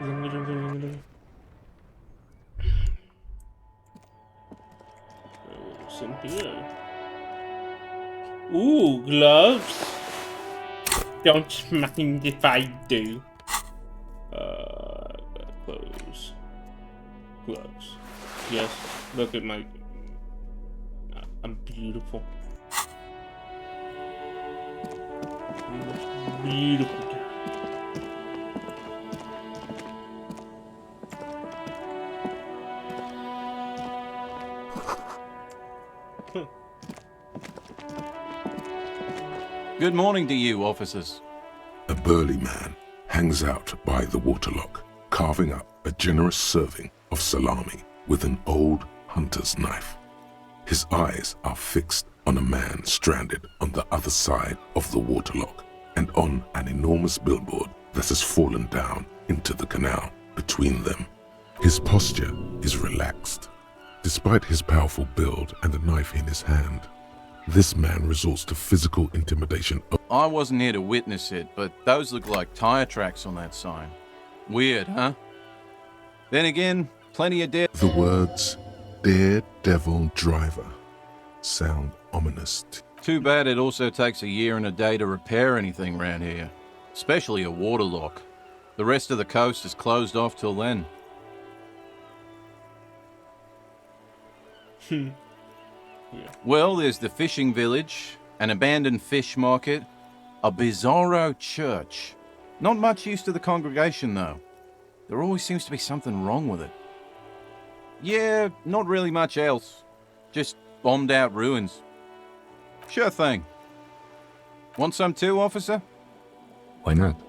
What's in here? Ooh, gloves. Don't mind if I do. Clothes. Gloves. Yes, look at my... I'm beautiful. Beautiful. Good morning to you, officers. A burly man hangs out by the waterlock, carving up a generous serving of salami with an old hunter's knife. His eyes are fixed on a man stranded on the other side of the waterlock and on an enormous billboard that has fallen down into the canal between them. His posture is relaxed. Despite his powerful build and a knife in his hand, this man resorts to physical intimidation. I wasn't here to witness it, but those look like tire tracks on that sign. Weird, huh? Then again, plenty of dead. The words, "Daredevil Driver," sound ominous. Too bad it also takes a year and a day to repair anything around here, especially a waterlock. The rest of the coast is closed off till then. Well, there's the fishing village, an abandoned fish market, a bizarro church. Not much use to the congregation, though. There always seems to be something wrong with it. Yeah, not really much else. Just bombed out ruins. Sure thing. Want some too, officer? Why not?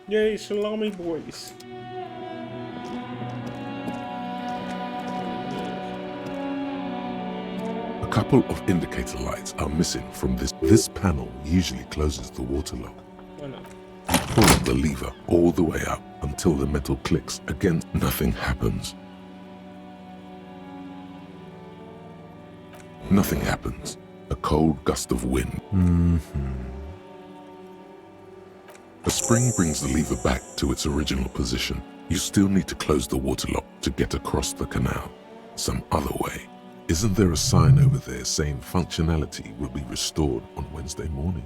Yay, salami boys. A couple of indicator lights are missing from this. This panel usually closes the waterlock. Why not? Pull the lever all the way up until the metal clicks again. Nothing happens. Nothing happens. A cold gust of wind. A spring brings the lever back to its original position. You still need to close the waterlock to get across the canal. Some other way. Isn't there a sign over there saying functionality will be restored on Wednesday morning?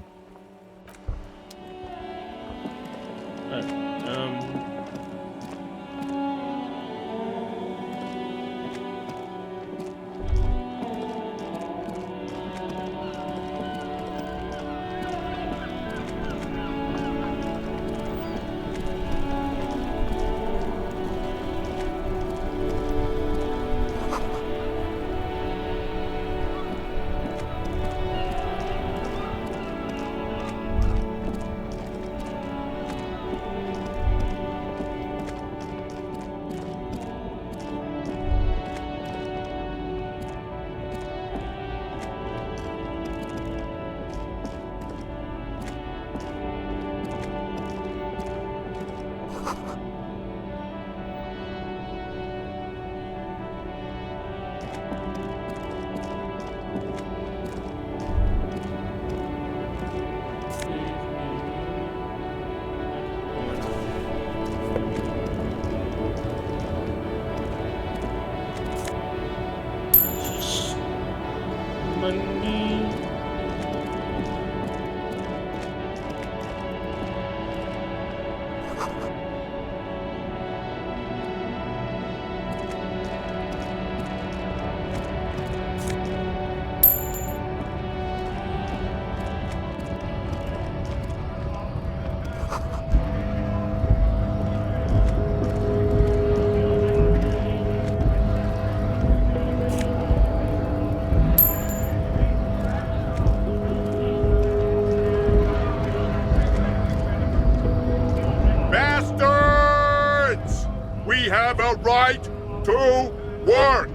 We have a right to work!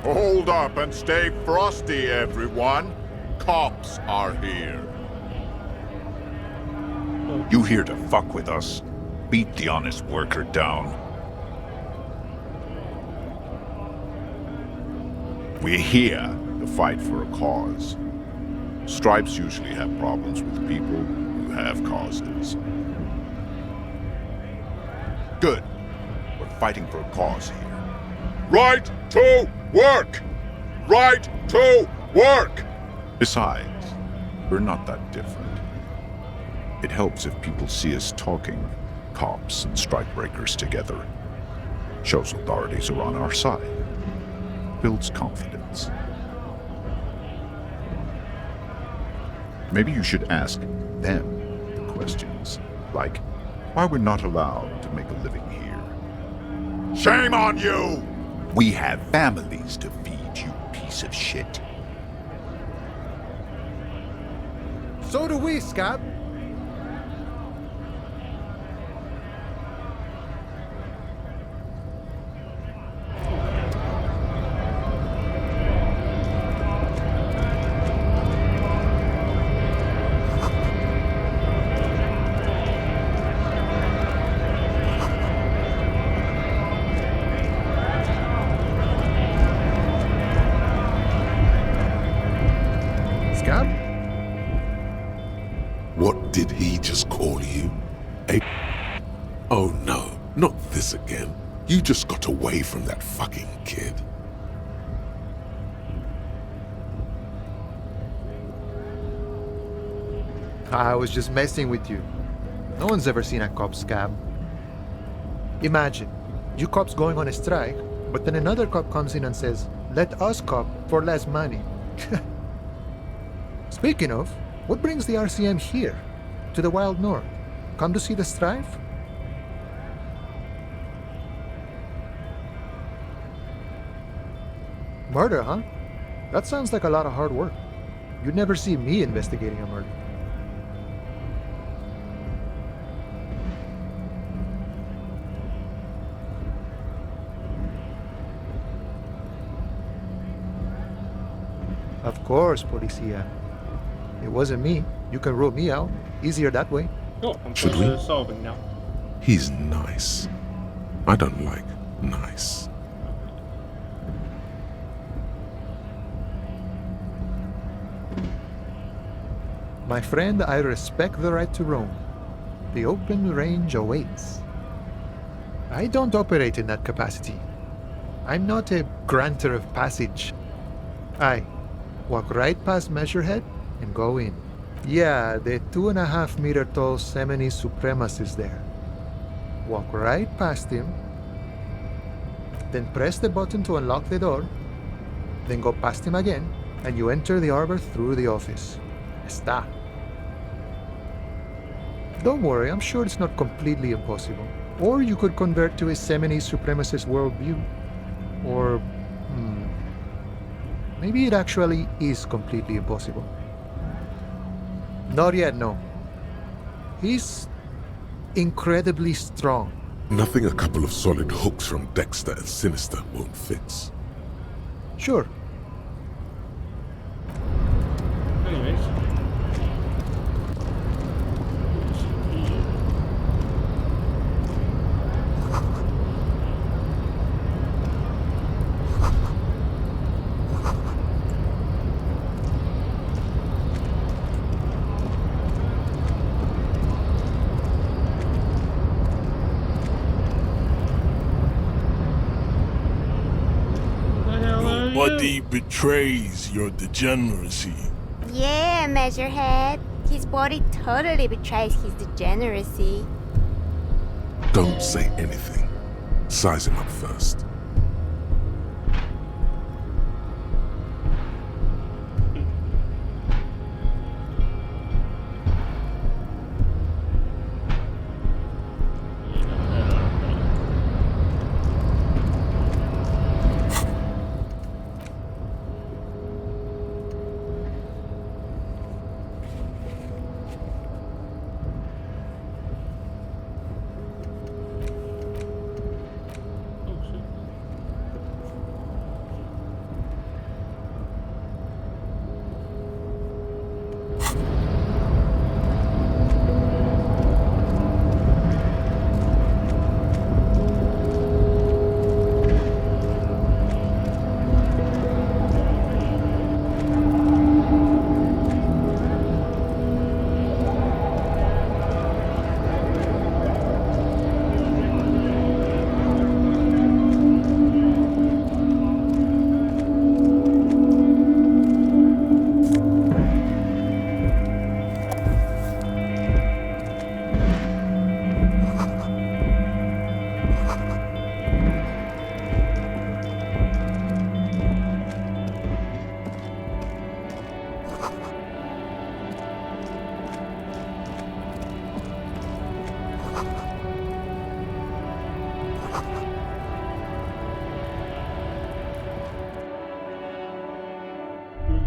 Hold up and stay frosty, everyone. Cops are here. You here to fuck with us? Beat the honest worker down. We're here to fight for a cause. Stripes usually have problems with people who have causes. Good. We're fighting for a cause here. Right to work! Right to work! Besides, we're not that different. It helps if people see us talking, cops and strikebreakers together. Shows authorities are on our side. Builds confidence. Maybe you should ask them the questions, like why we're not allowed to make a living here. Shame on you! We have families to feed, you piece of shit. So do we, Scab. Scab? What did he just call you? Oh no, not this again. You just got away from that fucking kid. I was just messing with you. No one's ever seen a cop, Scab. Imagine, you cops going on a strike, but then another cop comes in and says, let us cop for less money. Speaking of, what brings the RCM here? To the Wild North? Come to see the strife? Murder, huh? That sounds like a lot of hard work. You'd never see me investigating a murder. Of course, Policia. It wasn't me. You can rule me out. Easier that way. Oh, I'm Should closer we? to solving now. He's nice. I don't like nice. My friend, I respect the right to roam. The open range awaits. I don't operate in that capacity. I'm not a granter of passage. I walk right past Measurehead and go in. Yeah, the 2.5-meter tall Semini Supremus is there. Walk right past him, then press the button to unlock the door, then go past him again, and you enter the arbor through the office. Está. Don't worry, I'm sure it's not completely impossible. Or you could convert to a Semini Supremacist worldview. Or, maybe it actually is completely impossible. Not yet, no. He's incredibly strong. Nothing a couple of solid hooks from Dexter and Sinister won't fix. Sure. Anyways. Nobody betrays your degeneracy. Yeah, Measurehead. His body totally betrays his degeneracy. Don't say anything. Size him up first.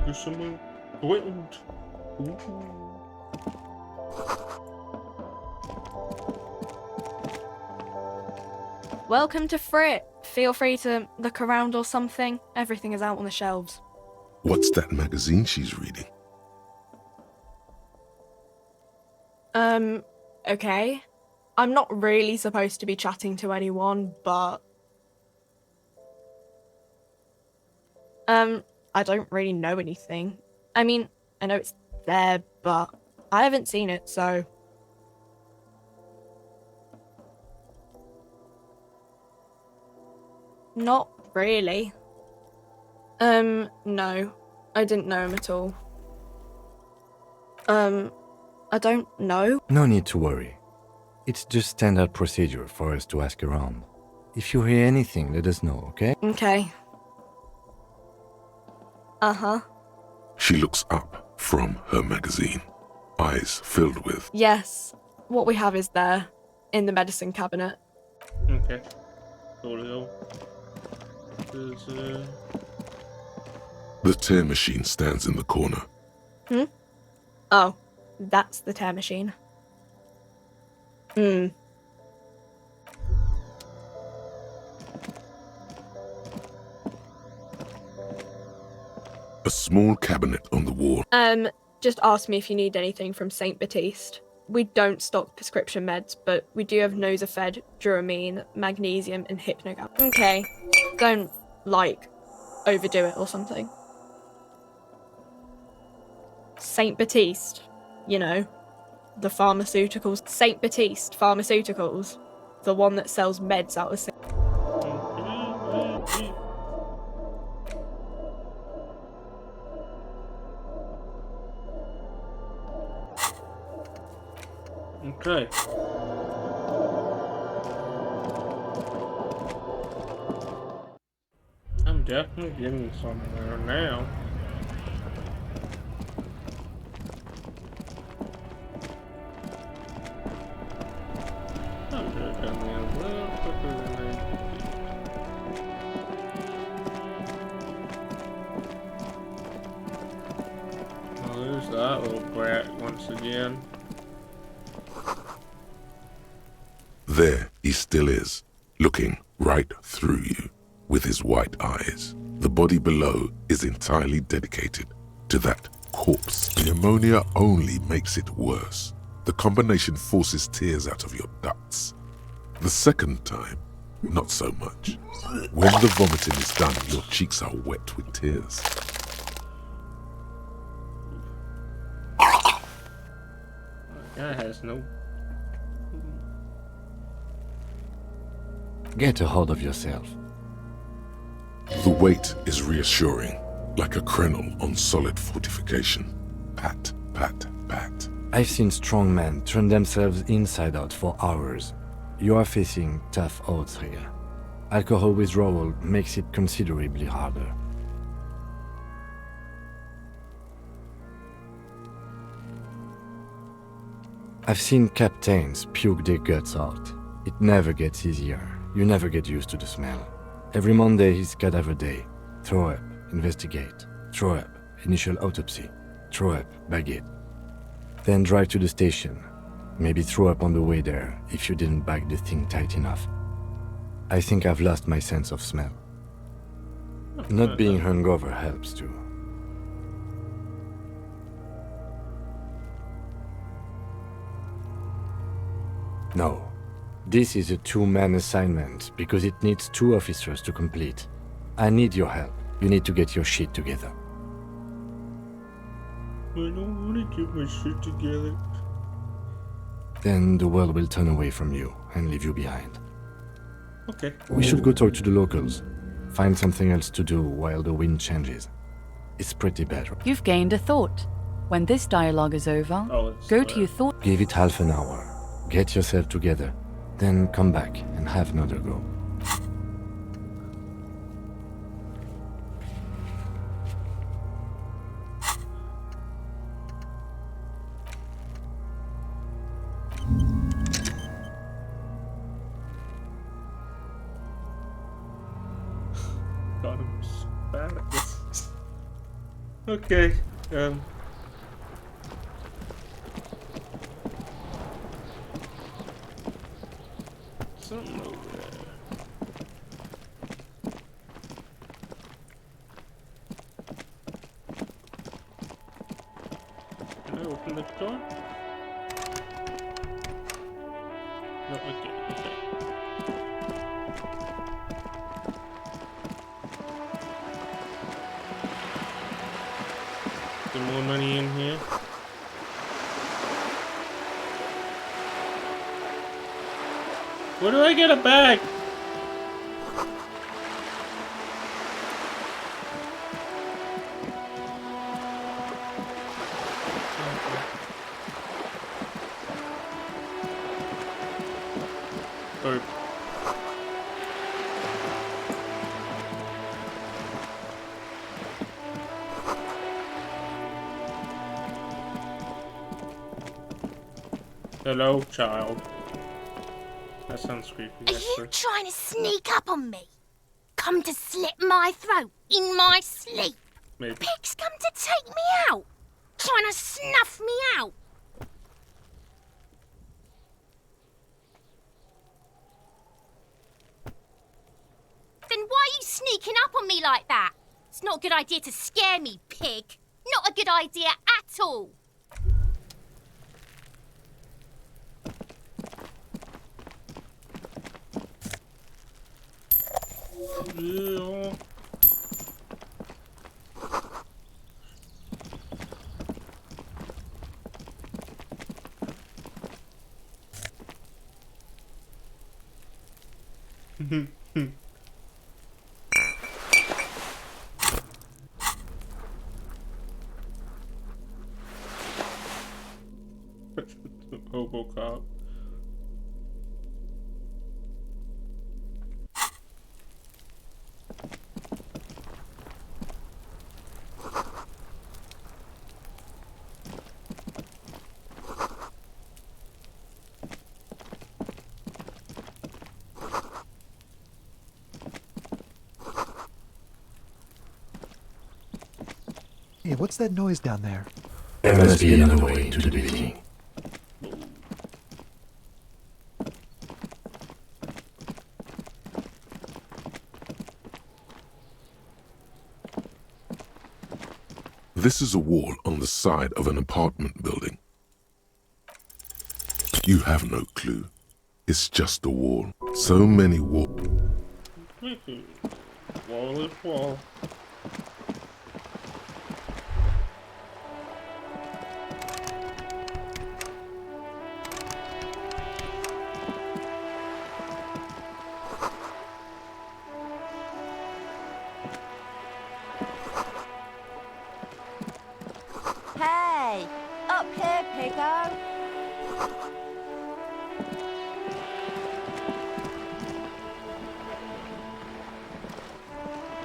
There's some gold. Ooh. Welcome to Frit. Feel free to look around or something. Everything is out on the shelves. What's that magazine she's reading? Okay. I'm not really supposed to be chatting to anyone, but... I don't really know anything. I mean, I know it's there, but I haven't seen it, so... Not really. No. I didn't know him at all. I don't know. No need to worry. It's just standard procedure for us to ask around. If you hear anything, let us know, okay? Okay. Uh-huh. She looks up from her magazine, eyes filled with... Yes. What we have is there, in the medicine cabinet. Okay. Coolio. There's The tear machine stands in the corner. Oh, that's the tear machine. A small cabinet on the wall. Just ask me if you need anything from St. Baptiste. We don't stock prescription meds, but we do have Nosafed, Duramine, magnesium, and Hypnogal. Okay. Don't, overdo it or something. St. Baptiste, you know, the pharmaceuticals. St. Baptiste Pharmaceuticals, the one that sells meds out of St. Okay. I'm definitely getting somewhere now. I should have done that a little quicker than I did. Oh, there's that little brat once again. There he still is, looking right through you with his white eyes. The body below is entirely dedicated to that corpse. The ammonia only makes it worse. The combination forces tears out of your ducts. The second time, not so much. When the vomiting is done, your cheeks are wet with tears. That has no... Get a hold of yourself. The weight is reassuring, like a crenel on solid fortification. Pat, pat, pat. I've seen strong men turn themselves inside out for hours. You are facing tough odds here. Alcohol withdrawal makes it considerably harder. I've seen captains puke their guts out. It never gets easier. You never get used to the smell. Every Monday is cadaver day. Throw up, investigate. Throw up, initial autopsy. Throw up, bag it. Then drive to the station. Maybe throw up on the way there if you didn't bag the thing tight enough. I think I've lost my sense of smell. Not being hungover helps too. No. This is a two-man assignment because it needs 2 officers to complete. I need your help. You need to get your shit together. I don't want to get my shit together. Then the world will turn away from you and leave you behind. Okay. We should go talk to the locals. Find something else to do while the wind changes. It's pretty bad. You've gained a thought. When this dialogue is over, go to your thought. Give it half an hour. Get yourself together. Then come back and have another go. Got him bad at this. Okay. Something over there. Can I open the door? No, okay. Some more money in here. Where do I get a bag? Or hello, child. That sounds creepy. Are you trying to sneak up on me? Come to slit my throat in my sleep? Maybe. Pigs come to take me out, trying to snuff me out. Then why are you sneaking up on me like that? It's not a good idea to scare me, pig. Not a good idea at all. Yeah. Hobo cop. Hey, what's that noise down there? There must be another way to the building. This is a wall on the side of an apartment building. You have no clue. It's just a wall. So many walls. Wall is wall. Hey, up here, piggo.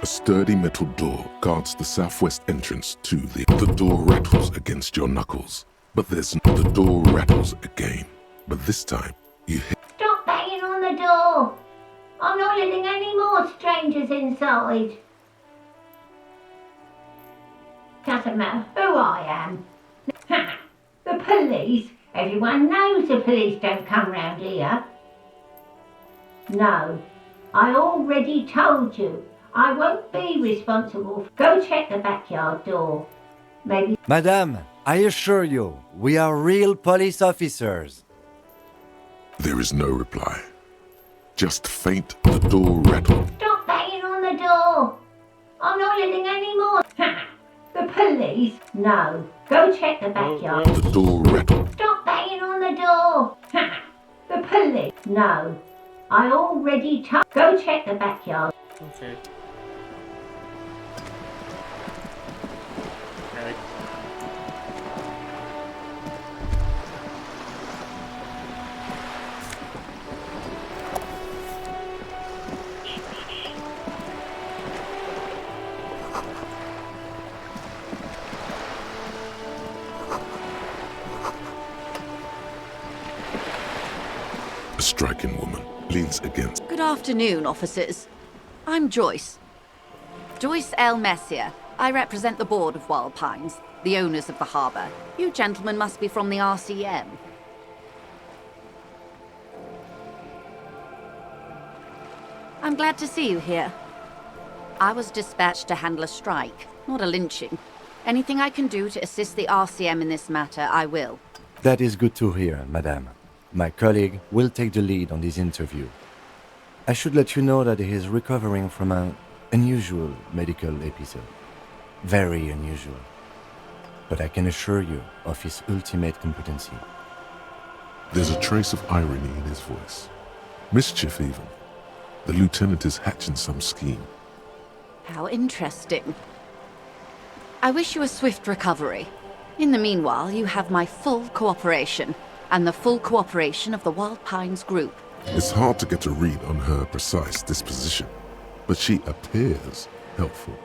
A sturdy metal door guards the southwest entrance to the door rattles against your knuckles. But the door rattles again. But this time, you hit. Stop banging on the door. I'm not letting any more strangers inside. Doesn't matter who I am. Ha! The police. Everyone knows the police don't come round here. No, I already told you. I won't be responsible. Go check the backyard door. Maybe. Madame, I assure you, we are real police officers. There is no reply. Just faint the door rattle. Stop banging on the door. I'm not letting any more. Ha! The police? No. Go check the backyard. The door rattle. Stop banging on the door. Ha! The police? No. I already told. Go check the backyard. Okay. A striking woman leans against. Good afternoon, officers. I'm Joyce. Joyce L. Messier. I represent the board of Wild Pines, the owners of the harbour. You gentlemen must be from the RCM. I'm glad to see you here. I was dispatched to handle a strike, not a lynching. Anything I can do to assist the RCM in this matter, I will. That is good to hear, madame. My colleague will take the lead on this interview. I should let you know that he is recovering from an unusual medical episode. Very unusual. But I can assure you of his ultimate competency. There's a trace of irony in his voice. Mischief, even. The lieutenant is hatching some scheme. How interesting. I wish you a swift recovery. In the meanwhile, you have my full cooperation, and the full cooperation of the Wild Pines group. It's hard to get a read on her precise disposition, but she appears helpful.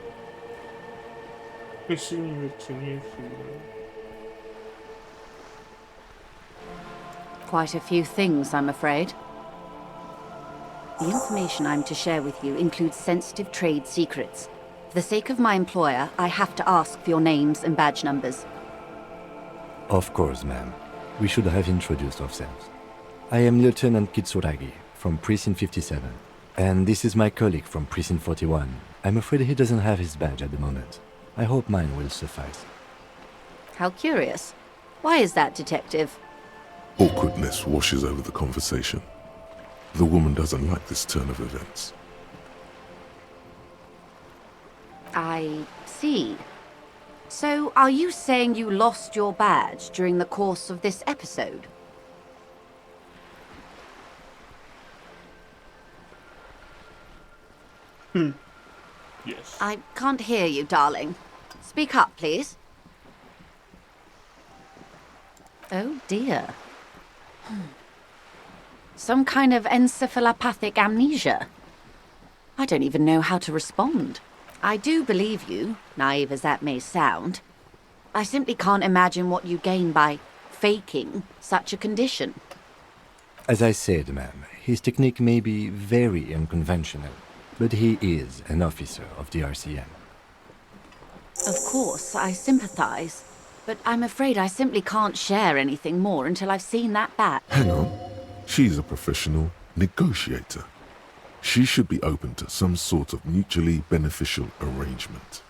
Quite a few things, I'm afraid. The information I'm to share with you includes sensitive trade secrets. For the sake of my employer, I have to ask for your names and badge numbers. Of course, ma'am. We should have introduced ourselves. I am Lieutenant Kitsuragi from Precinct 57, and this is my colleague from Precinct 41. I'm afraid he doesn't have his badge at the moment. I hope mine will suffice. How curious. Why is that, Detective? Awkwardness washes over the conversation. The woman doesn't like this turn of events. I see. So, are you saying you lost your badge during the course of this episode? Yes. I can't hear you, darling. Speak up, please. Oh, dear. Some kind of encephalopathic amnesia. I don't even know how to respond. I do believe you, naive as that may sound. I simply can't imagine what you gain by faking such a condition. As I said, ma'am, his technique may be very unconventional, but he is an officer of the RCM. Of course, I sympathize, but I'm afraid I simply can't share anything more until I've seen that badge. Hang on. She's a professional negotiator. She should be open to some sort of mutually beneficial arrangement.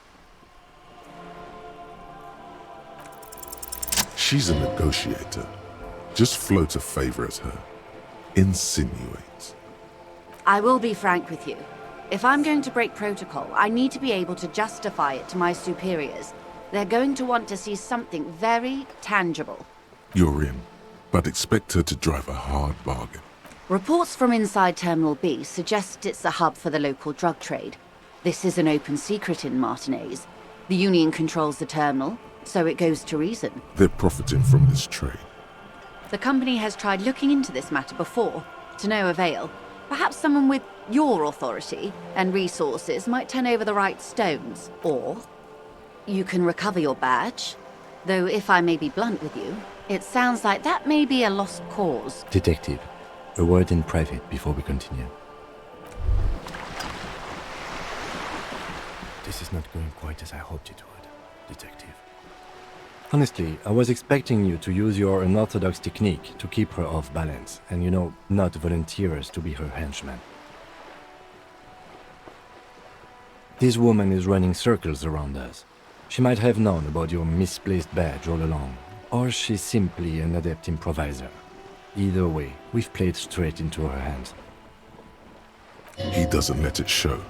She's a negotiator. Just float a favor at her. Insinuate. I will be frank with you. If I'm going to break protocol, I need to be able to justify it to my superiors. They're going to want to see something very tangible. You're in, but expect her to drive a hard bargain. Reports from inside Terminal B suggest it's a hub for the local drug trade. This is an open secret in Martinez. The Union controls the terminal, so it goes to reason. They're profiting from this trade. The company has tried looking into this matter before, to no avail. Perhaps someone with your authority and resources might turn over the right stones. Or you can recover your badge. Though if I may be blunt with you, it sounds like that may be a lost cause. Detective, a word in private before we continue. This is not going quite as I hoped it would, Detective. Honestly, I was expecting you to use your unorthodox technique to keep her off balance, and not volunteer us to be her henchman. This woman is running circles around us. She might have known about your misplaced badge all along, or she's simply an adept improviser. Either way, we've played straight into her hands. He doesn't let it show,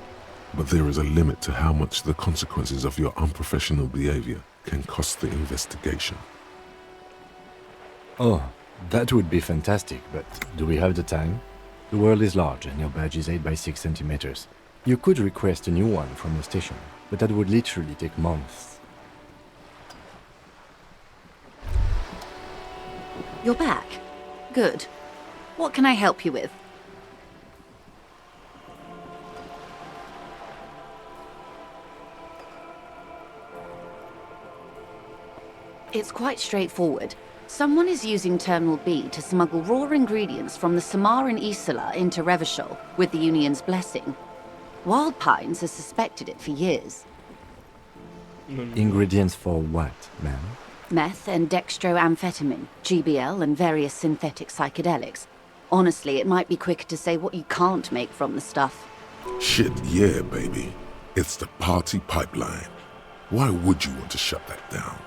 but there is a limit to how much the consequences of your unprofessional behavior can cost the investigation. Oh, that would be fantastic, but do we have the time? The world is large and your badge is 8 by 6 centimeters. You could request a new one from the station, but that would literally take months. You're back. Good. What can I help you with? It's quite straightforward. Someone is using Terminal B to smuggle raw ingredients from the Samar and Isola into Revachol with the Union's blessing. Wild Pines has suspected it for years. Ingredients for what, ma'am? Meth and dextroamphetamine, GBL, and various synthetic psychedelics. Honestly, it might be quicker to say what you can't make from the stuff. Shit, yeah, baby. It's the party pipeline. Why would you want to shut that down?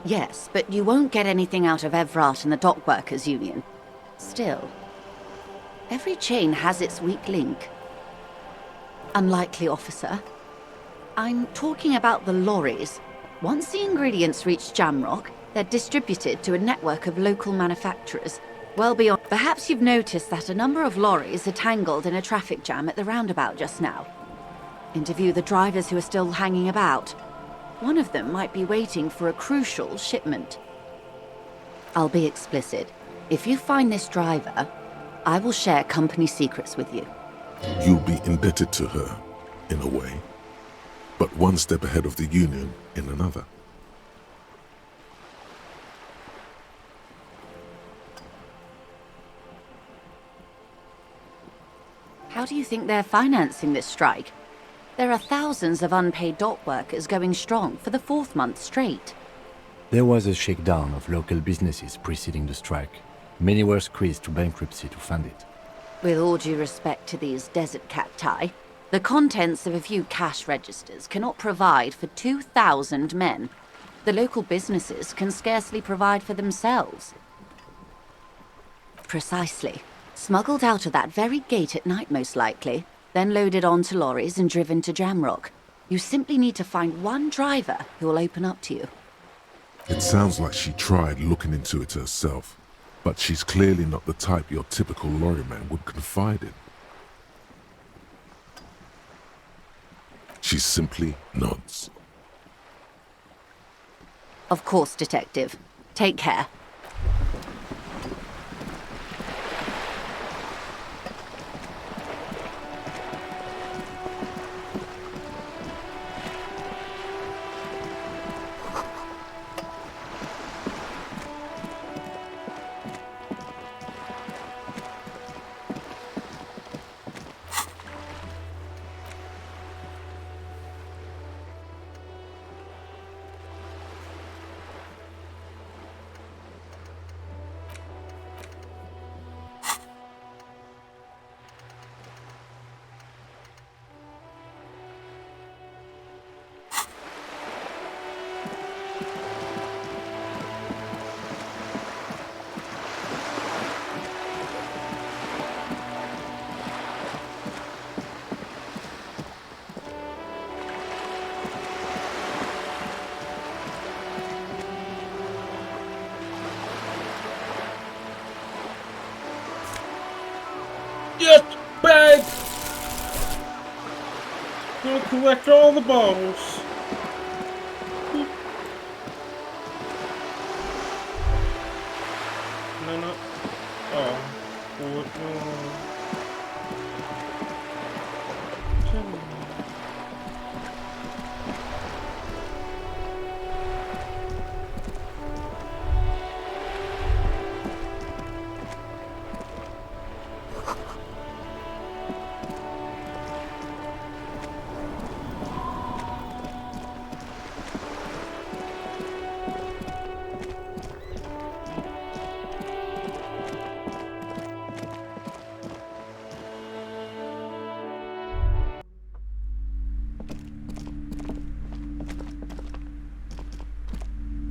Yes, but you won't get anything out of Evrat and the Dock Workers Union. Still, every chain has its weak link. Unlikely, officer. I'm talking about the lorries. Once the ingredients reach Jamrock, they're distributed to a network of local manufacturers. Well beyond... Perhaps you've noticed that a number of lorries are tangled in a traffic jam at the roundabout just now. Interview the drivers who are still hanging about. One of them might be waiting for a crucial shipment. I'll be explicit. If you find this driver, I will share company secrets with you. You'll be indebted to her, in a way. But one step ahead of the Union in another. How do you think they're financing this strike? There are thousands of unpaid dock workers going strong for the 4th month straight. There was a shakedown of local businesses preceding the strike. Many were squeezed to bankruptcy to fund it. With all due respect to these desert cacti, the contents of a few cash registers cannot provide for 2,000 men. The local businesses can scarcely provide for themselves. Precisely. Smuggled out of that very gate at night, most likely, then loaded onto lorries and driven to Jamrock. You simply need to find one driver who will open up to you. It sounds like she tried looking into it herself, but she's clearly not the type your typical lorryman would confide in. She simply nods. Of course, Detective. Take care. Yes, bag! Gonna collect all the bottles. No, no. Oh. What?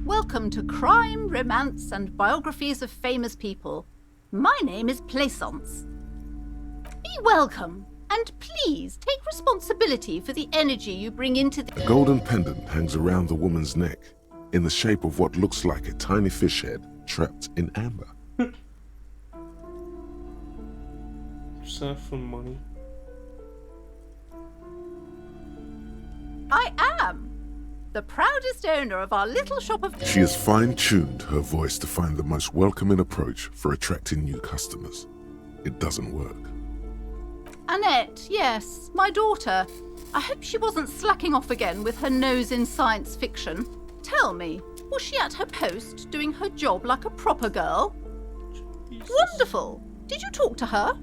Welcome to Crime, Romance, and Biographies of Famous People. My name is Plaisance. Be welcome, and please take responsibility for the energy you bring into the... A golden pendant hangs around the woman's neck, in the shape of what looks like a tiny fish head trapped in amber. Serve for money. I am the proudest owner of our little shop of... She has fine-tuned her voice to find the most welcoming approach for attracting new customers. It doesn't work. Annette, yes, my daughter. I hope she wasn't slacking off again with her nose in science fiction. Tell me, was she at her post doing her job like a proper girl? Jesus. Wonderful. Did you talk to her?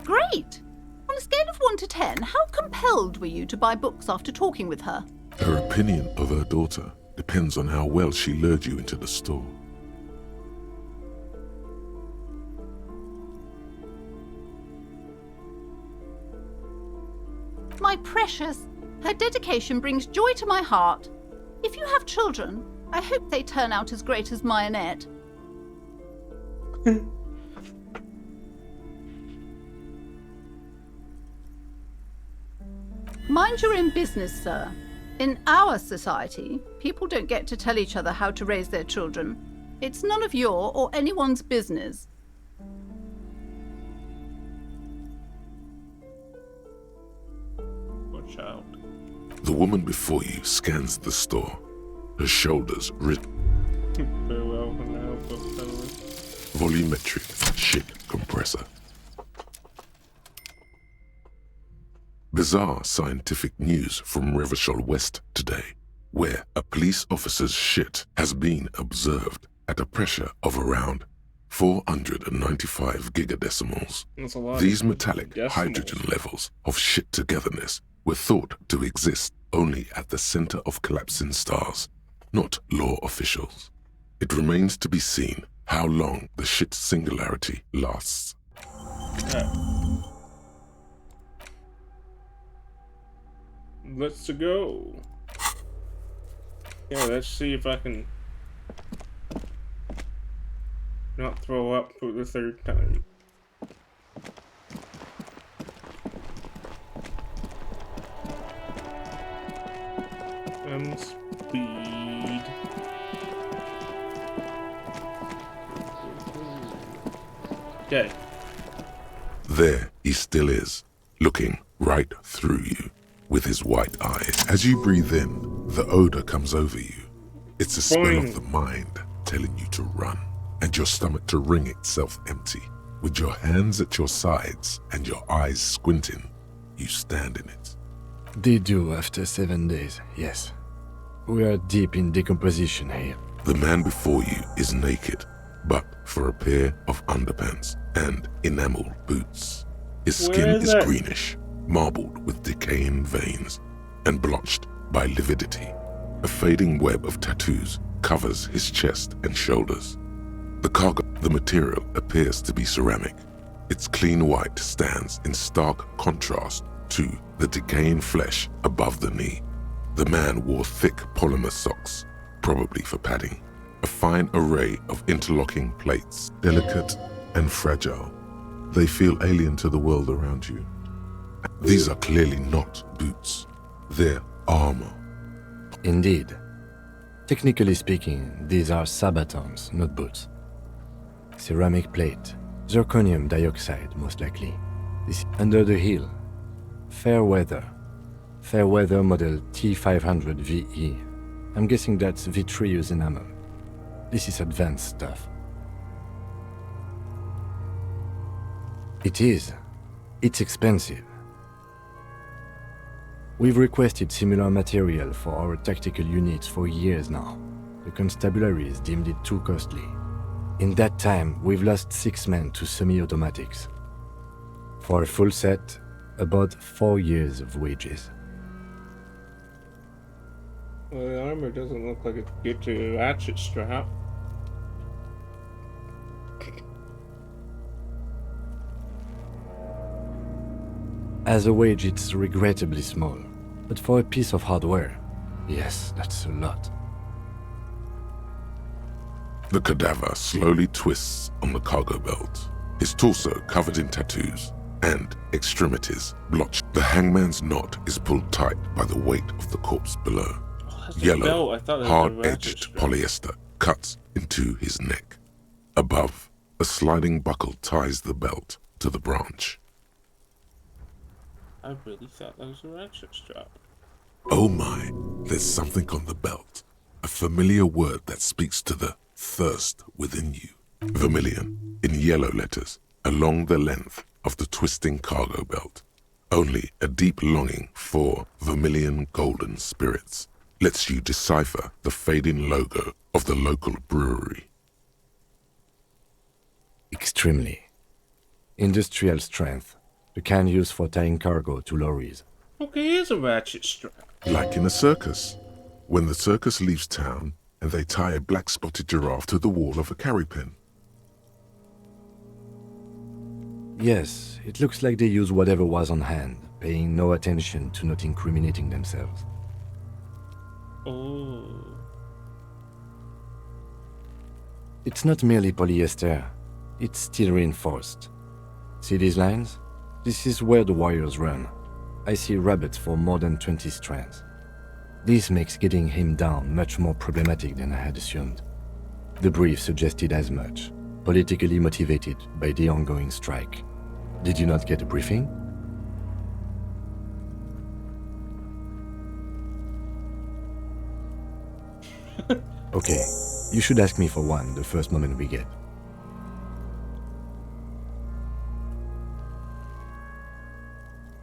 Great! On a scale of 1 to 10, how compelled were you to buy books after talking with her? Her opinion of her daughter depends on how well she lured you into the store. My precious, her dedication brings joy to my heart. If you have children, I hope they turn out as great as Mayonette. Mind your own business, sir. In our society, people don't get to tell each other how to raise their children. It's none of your or anyone's business. Watch out. The woman before you scans the store, her shoulders written. Farewell for now, fellas. Volumetric shit compressor. Bizarre scientific news from Revachol West today, where a police officer's shit has been observed at a pressure of around 495 gigadecimals. That's a lot. These metallic Decimals. hydrogen levels of shit togetherness were thought to exist only at the center of collapsing stars, not law officials. It remains to be seen how long the shit singularity lasts. Yeah. Let's go. Yeah, let's see if I can not throw up for the third time. Speed. Okay. There he still is, looking right through you with his white eyes. As you breathe in, the odor comes over you. It's a smell of the mind telling you to run, and your stomach to wring itself empty. With your hands at your sides and your eyes squinting, you stand in it. They do after 7 days, yes. We are deep in decomposition here. The man before you is naked, but for a pair of underpants and enamel boots. His skin is greenish, marbled with decaying veins, and blotched by lividity. A fading web of tattoos covers his chest and shoulders. The material appears to be ceramic. Its clean white stands in stark contrast to the decaying flesh above the knee. The man wore thick polymer socks, probably for padding. A fine array of interlocking plates, delicate and fragile. They feel alien to the world around you. These are clearly not boots. They're armor. Indeed. Technically speaking, these are sabatons, not boots. Ceramic plate. Zirconium dioxide, most likely. This is under the heel. Fair weather. Fair weather model T500 VE. I'm guessing that's vitreous enamel. This is advanced stuff. It is. It's expensive. We've requested similar material for our tactical units for years now. The constabularies deemed it too costly. In that time, we've lost 6 men to semi-automatics. For a full set, about 4 years of wages. Well, the armor doesn't look like it could get to a ratchet strap. As a wage, it's regrettably small. But for a piece of hardware, yes, that's a lot. The cadaver slowly twists on the cargo belt, his torso covered in tattoos and extremities blotched. The hangman's knot is pulled tight by the weight of the corpse below. Yellow, hard-edged polyester cuts into his neck. Above, a sliding buckle ties the belt to the branch. I really thought that was a ratchet strap. Oh my, there's something on the belt. A familiar word that speaks to the thirst within you. Vermilion, in yellow letters, along the length of the twisting cargo belt. Only a deep longing for vermilion golden spirits lets you decipher the fading logo of the local brewery. Extremely. Industrial strength, the kind used for tying cargo to lorries. Okay, here's a ratchet strap. Like in a circus, when the circus leaves town and they tie a black-spotted giraffe to the wall of a carry pen. Yes, it looks like they use whatever was on hand, paying no attention to not incriminating themselves. Oh. It's not merely polyester, it's steel reinforced. See these lines? This is where the wires run. I see rabbits for more than 20 strands. This makes getting him down much more problematic than I had assumed. The brief suggested as much, politically motivated by the ongoing strike. Did you not get a briefing? Okay, you should ask me for one the first moment we get.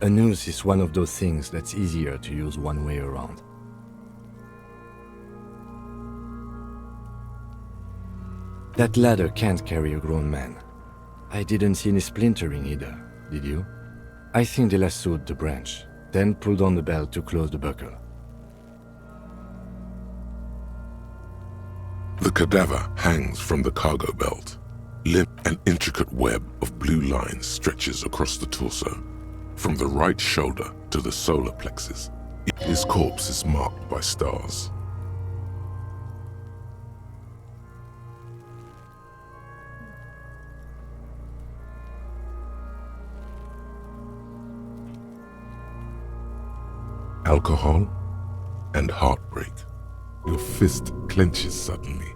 A noose is one of those things that's easier to use one way around. That ladder can't carry a grown man. I didn't see any splintering either, did you? I think they lassoed the branch, then pulled on the belt to close the buckle. The cadaver hangs from the cargo belt. Limp, an intricate web of blue lines stretches across the torso, from the right shoulder to the solar plexus. His corpse is marked by stars. Alcohol and heartbreak. Your fist clenches suddenly.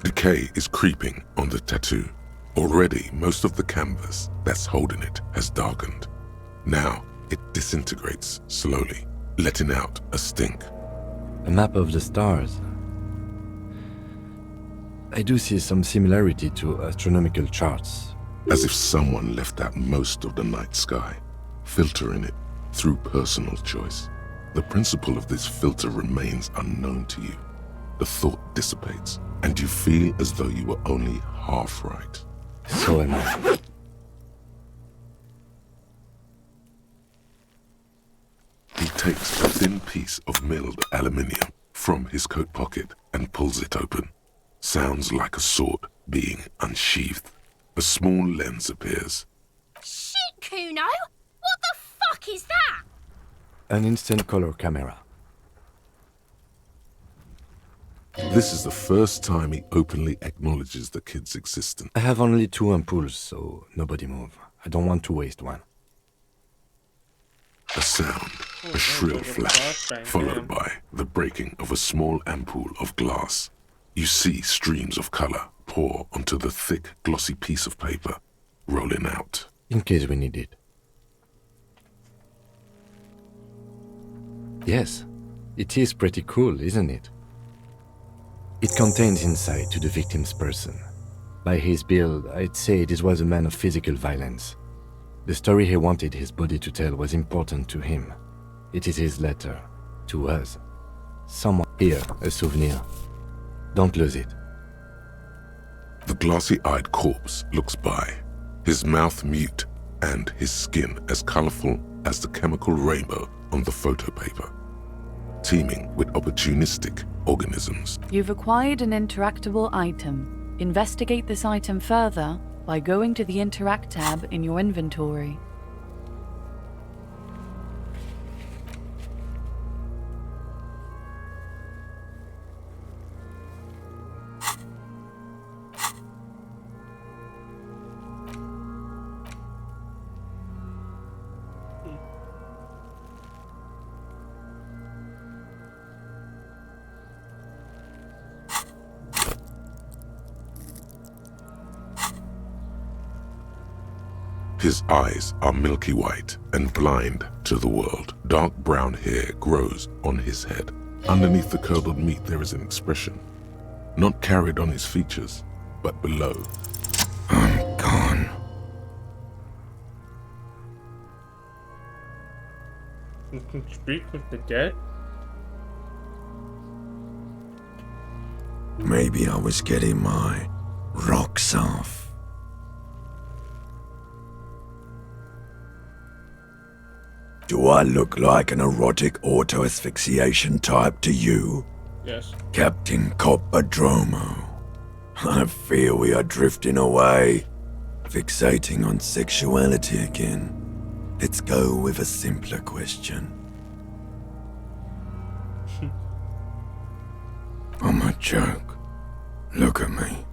Decay is creeping on the tattoo. Already, most of the canvas that's holding it has darkened. Now, it disintegrates slowly, letting out a stink. A map of the stars. I do see some similarity to astronomical charts. As if someone left out most of the night sky, filtering it through personal choice. The principle of this filter remains unknown to you. The thought dissipates, and you feel as though you were only half right. So am I. He takes a thin piece of milled aluminium from his coat pocket and pulls it open. Sounds like a sword being unsheathed. A small lens appears. Shit, Kuno! What the fuck is that? An instant color camera. This is the first time he openly acknowledges the kid's existence. I have only 2 ampoules, so nobody move. I don't want to waste one. A sound, a shrill flash, followed by the breaking of a small ampoule of glass. You see streams of color pour onto the thick, glossy piece of paper, rolling out. In case we need it. Yes, it is pretty cool, isn't it? It contains insight to the victim's person. By his build, I'd say this was a man of physical violence. The story he wanted his body to tell was important to him. It is his letter, to us. Someone here, a souvenir. Don't lose it. The glossy-eyed corpse looks by, his mouth mute and his skin as colorful as the chemical rainbow on the photo paper, teeming with opportunistic organisms. You've acquired an interactable item. Investigate this item further by going to the Interact tab in your inventory. His eyes are milky white and blind to the world. Dark brown hair grows on his head. Underneath the curdled meat there is an expression, not carried on his features, but below. I'm gone. You can speak with the dead? Maybe I was getting my rocks off. Do I look like an erotic auto-asphyxiation type to you? Yes. Captain Coppadromo. I fear we are drifting away, fixating on sexuality again. Let's go with a simpler question. I'm a joke. Look at me.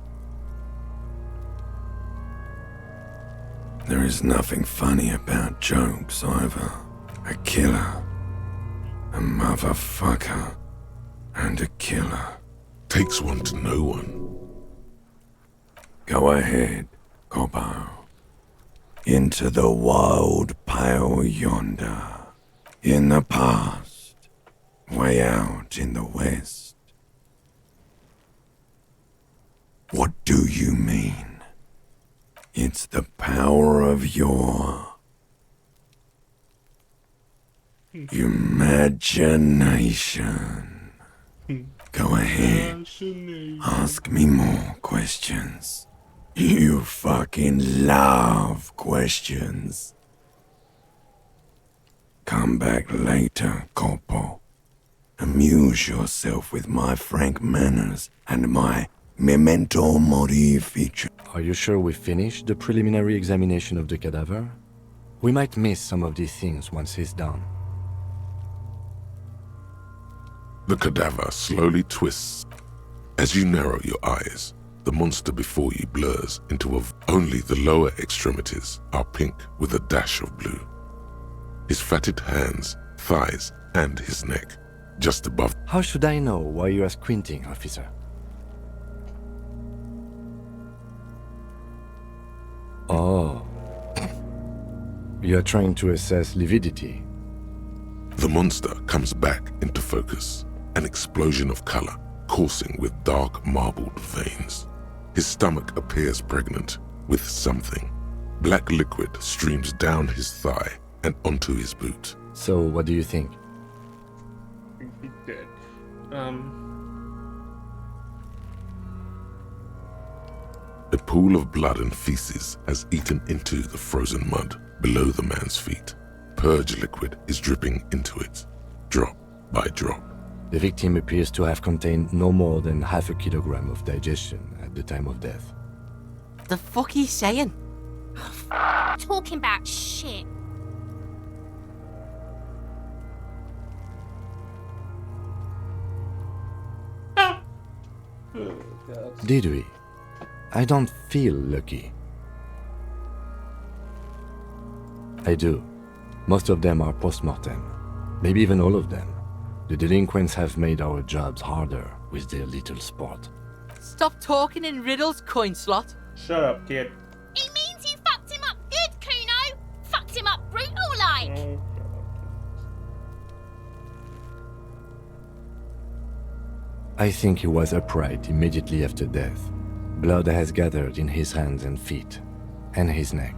There is nothing funny about jokes either. A killer, a motherfucker, and a killer. Takes one to know one. Go ahead, Coppo. Into the wild pale yonder. In the past, way out in the west. What do you mean? It's the power of your imagination. Go ahead. Ask me more questions. You fucking love questions. Come back later, Corpo. Amuse yourself with my frank manners and my memento mori feature. Are you sure we finished the preliminary examination of the cadaver? We might miss some of these things once he's done. The cadaver slowly twists. As you narrow your eyes, the monster before you blurs into only the lower extremities are pink with a dash of blue. His fatted hands, thighs, and his neck, just above. How should I know why you are squinting, officer? Oh. You're trying to assess lividity. The monster comes back into focus, an explosion of color coursing with dark marbled veins. His stomach appears pregnant with something. Black liquid streams down his thigh and onto his boot. So, what do you think? I think he's dead. A pool of blood and feces has eaten into the frozen mud below the man's feet. Purge liquid is dripping into it, drop by drop. The victim appears to have contained no more than half a kilogram of digestion at the time of death. The fuck are you saying? Talking about shit. Did we? I don't feel lucky. I do. Most of them are post-mortem. Maybe even all of them. The delinquents have made our jobs harder with their little sport. Stop talking in riddles, coin slot. Shut up, kid. He means you fucked him up good, Kuno. Fucked him up brutal like. I think he was upright immediately after death. Blood has gathered in his hands and feet, and his neck.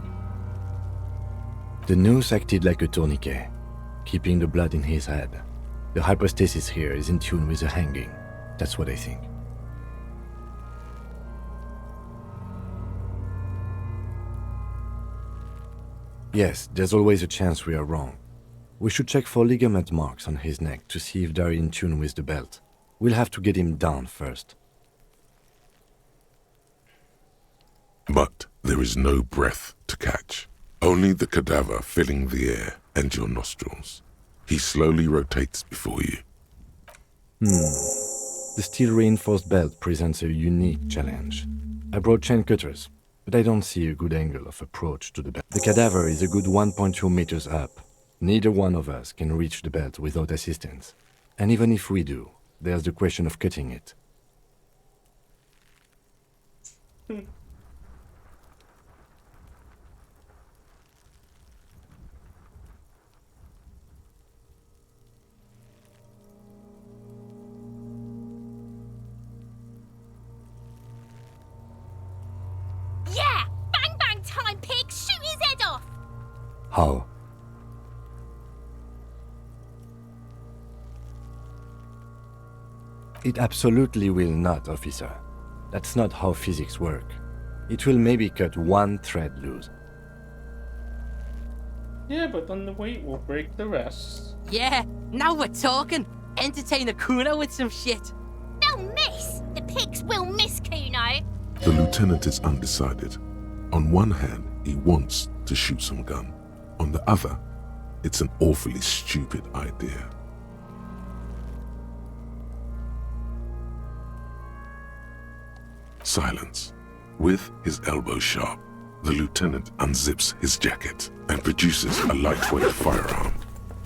The noose acted like a tourniquet, keeping the blood in his head. The hypostasis here is in tune with the hanging. That's what I think. Yes, there's always a chance we are wrong. We should check for ligament marks on his neck to see if they're in tune with the belt. We'll have to get him down first. But there is no breath to catch. Only the cadaver filling the air and your nostrils. He slowly rotates before you. The steel-reinforced belt presents a unique challenge. I brought chain cutters, but I don't see a good angle of approach to the belt. The cadaver is a good 1.2 meters up. Neither one of us can reach the belt without assistance. And even if we do, there's the question of cutting it. Yeah! Bang bang time, pig! Shoot his head off! How? It absolutely will not, officer. That's not how physics work. It will maybe cut one thread loose. Yeah, but then the weight will break the rest. Yeah, now we're talking. Entertain a Kuno with some shit. They'll miss! The pigs will miss Kuno! The lieutenant is undecided. On one hand, he wants to shoot some gun. On the other, it's an awfully stupid idea. Silence. With his elbow sharp, the lieutenant unzips his jacket and produces a lightweight firearm.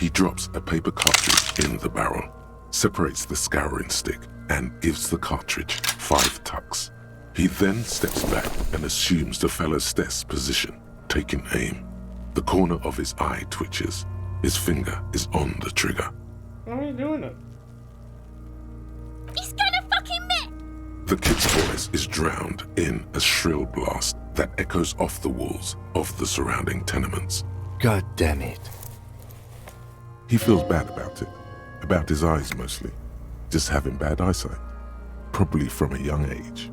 He drops a paper cartridge in the barrel, separates the scouring stick, and gives the cartridge 5 tucks. He then steps back and assumes the fellow's desk position, taking aim. The corner of his eye twitches. His finger is on the trigger. Why are you doing it? He's gonna fucking miss! The kid's voice is drowned in a shrill blast that echoes off the walls of the surrounding tenements. God damn it. He feels bad about it. About his eyes mostly. Just having bad eyesight. Probably from a young age.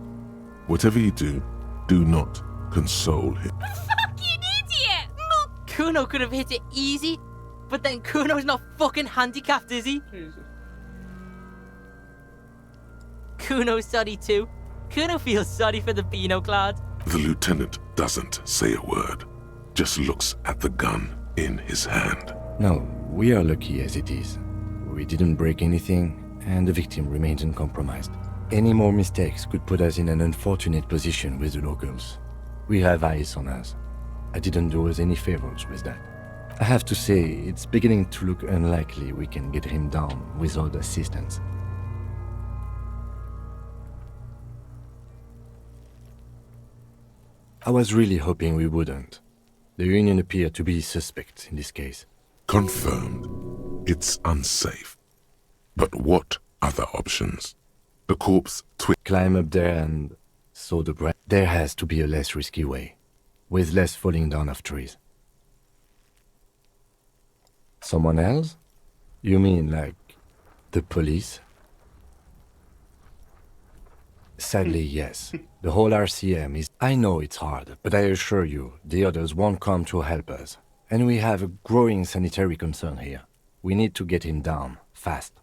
Whatever you do, do not console him. Fucking idiot! Kuno could have hit it easy, but then Kuno's not fucking handicapped, is he? Jesus. Kuno's sorry too. Kuno feels sorry for the Beano clad. The lieutenant doesn't say a word. Just looks at the gun in his hand. No, we are lucky as it is. We didn't break anything, and the victim remains uncompromised. Any more mistakes could put us in an unfortunate position with the locals. We have eyes on us. I didn't do us any favors with that. I have to say, it's beginning to look unlikely we can get him down without assistance. I was really hoping we wouldn't. The Union appeared to be suspect in this case. Confirmed. It's unsafe. But what other options? The corpse climb up there and sow the bread. There has to be a less risky way, with less falling down of trees. Someone else? You mean like the police? Sadly, yes. The whole RCM is... I know it's hard, but I assure you, the others won't come to help us. And we have a growing sanitary concern here. We need to get him down, fast.